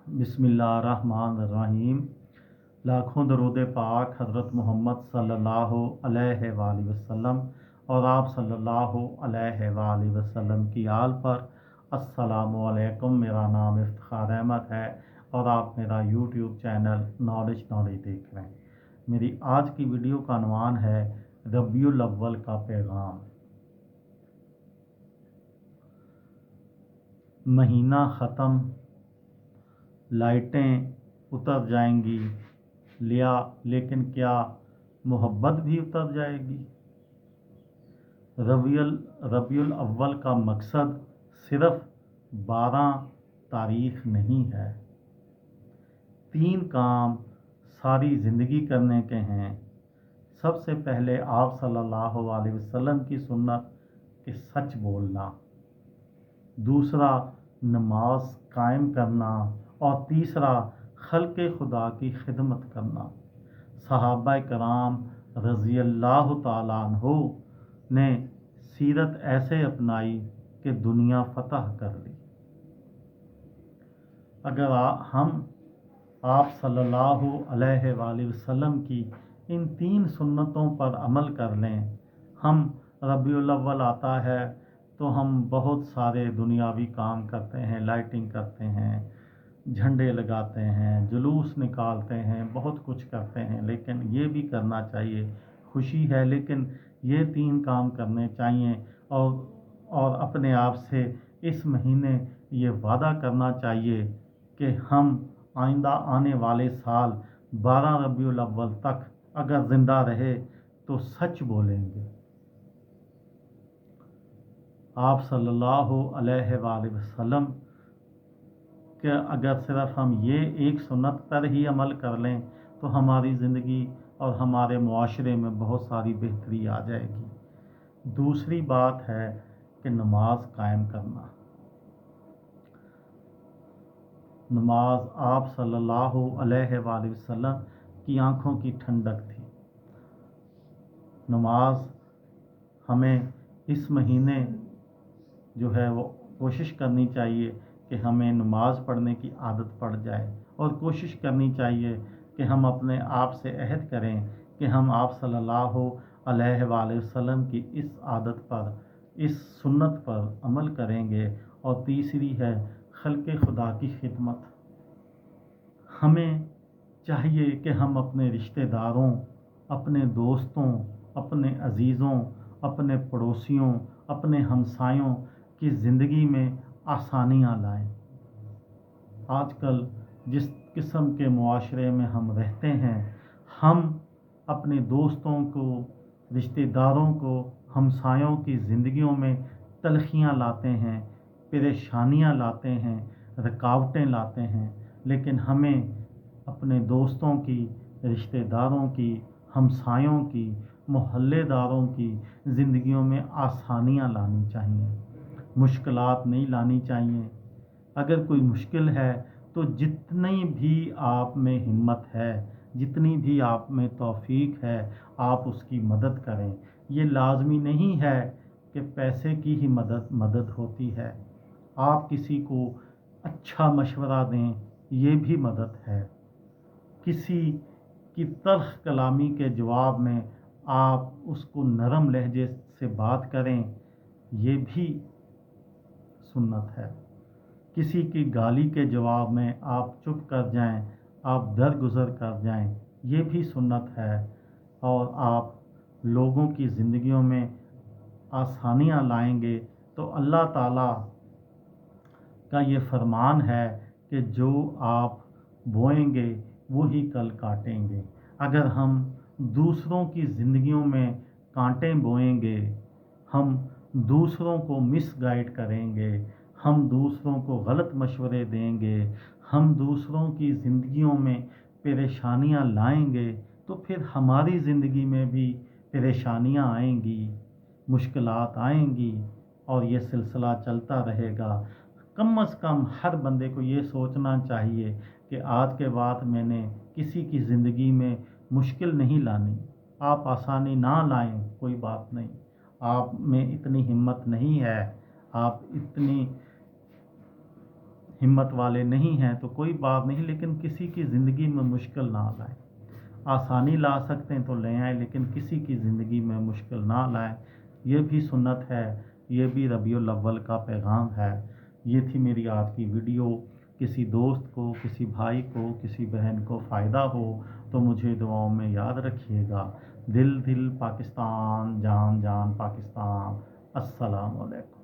बिस्मिल्लाहिर्रहमानिर्रहीम। लाखों दरूद पाक हज़रत मोहम्मद सल्लल्लाहु अलैहि वसल्लम और आप सल्लल्लाहु अलैहि वसल्लम की आल पर। अस्सलामु अलैकुम। मेरा नाम इफ्तिखार अहमद है और आप मेरा यूट्यूब चैनल नॉलेज देख रहे हैं। मेरी आज की वीडियो का अनवान है रबीउल अव्वल का पैगाम। महीना ख़त्म, लाइटें उतर जाएंगी, लेकिन क्या मोहब्बत भी उतर जाएगी? रबीउल अव्वल का मकसद सिर्फ 12 तारीख नहीं है। 3 काम सारी ज़िंदगी करने के हैं। सबसे पहले आप सल्लल्लाहु अलैहि वसल्लम की सुन्नत के सच बोलना, दूसरा नमाज कायम करना और तीसरा खल्क़े खुदा की खिदमत करना। सहाबा कराम रज़ी अल्लाह ताला अन्हु ने सीरत ऐसे अपनाई कि दुनिया फतह कर ली। अगर हम आप सल्लल्लाहु अलैहि वसल्लम की इन 3 सुन्नतों पर अमल कर लें, हम रबीउल अव्वल आता है तो हम बहुत सारे दुनियावी काम करते हैं, लाइटिंग करते हैं, झंडे लगाते हैं, जुलूस निकालते हैं, बहुत कुछ करते हैं, लेकिन ये भी करना चाहिए। खुशी है, लेकिन ये 3 काम करने चाहिए और अपने आप से इस महीने ये वादा करना चाहिए कि हम आइंदा आने वाले साल 12 रबीउल अव्वल तक अगर ज़िंदा रहे तो सच बोलेंगे। आप सल्लल्लाहु अलैहि वसल्लम कि अगर सिर्फ हम ये एक सुन्नत पर ही अमल कर लें तो हमारी ज़िंदगी और हमारे मुआशरे में बहुत सारी बेहतरी आ जाएगी। दूसरी बात है कि नमाज कायम करना। नमाज आप सल्लल्लाहु अलैहि वसल्लम की आंखों की ठंडक थी। नमाज हमें इस महीने जो है वो कोशिश करनी चाहिए कि हमें नमाज पढ़ने की आदत पड़ जाए और कोशिश करनी चाहिए कि हम अपने आप से अहद करें कि हम आप सल्लल्लाहु अलैहि वसल्लम की इस आदत पर, इस सुन्नत पर अमल करेंगे। और तीसरी है खल्क़े खुदा की खिदमत। हमें चाहिए कि हम अपने रिश्तेदारों, अपने दोस्तों, अपने अजीज़ों, अपने पड़ोसियों, अपने हमसायों की ज़िंदगी में आसानियाँ लाएं। आजकल जिस किस्म के मुआशरे में हम रहते हैं, हम अपने दोस्तों को, रिश्तेदारों को, हमसायों की ज़िंदगियों में तलखियाँ लाते हैं, परेशानियाँ लाते हैं, रुकावटें लाते हैं, लेकिन हमें अपने दोस्तों की, रिश्तेदारों की, हमसायों की, मोहल्लेदारों की ज़िंदगियों में आसानियाँ लानी चाहिए, मुश्किलात नहीं लानी चाहिए। अगर कोई मुश्किल है तो जितनी भी आप में हिम्मत है, जितनी भी आप में तौफीक है, आप उसकी मदद करें। ये लाजमी नहीं है कि पैसे की ही मदद होती है। आप किसी को अच्छा मशवरा दें, ये भी मदद है। किसी की तल्ख़ कलामी के जवाब में आप उसको नरम लहजे से बात करें, ये भी सुन्नत है। किसी की गाली के जवाब में आप चुप कर जाएं, आप दरगुजर कर जाएं, ये भी सुन्नत है। और आप लोगों की ज़िंदगियों में आसानियाँ लाएंगे तो अल्लाह ताला का ये फरमान है कि जो आप बोएंगे वो ही कल काटेंगे। अगर हम दूसरों की ज़िंदगियों में कांटे बोएंगे, हम दूसरों को मिसगाइड करेंगे, हम दूसरों को गलत मशवरे देंगे, हम दूसरों की ज़िंदगियों में परेशानियां लाएंगे, तो फिर हमारी ज़िंदगी में भी परेशानियां आएंगी, मुश्किलात आएंगी और ये सिलसिला चलता रहेगा। कम से कम हर बंदे को ये सोचना चाहिए कि आज के बाद मैंने किसी की ज़िंदगी में मुश्किल नहीं लानी। आप आसानी ना लाएं, कोई बात नहीं, आप में इतनी हिम्मत नहीं है, आप इतनी ہمت والے نہیں ہیں تو کوئی بات نہیں، لیکن کسی کی زندگی میں مشکل نہ لائیں۔ آسانی لا سکتے ہیں تو لے آئیں، لیکن کسی کی زندگی میں مشکل نہ لائیں۔ یہ بھی سنت ہے، یہ بھی ربیع الاول کا پیغام ہے۔ یہ تھی میری آج کی ویڈیو۔ کسی دوست کو، کسی بھائی کو، کسی بہن کو فائدہ ہو تو مجھے دعاؤں میں یاد رکھیے گا۔ دل دل پاکستان، جان جان پاکستان۔ السلام علیکم۔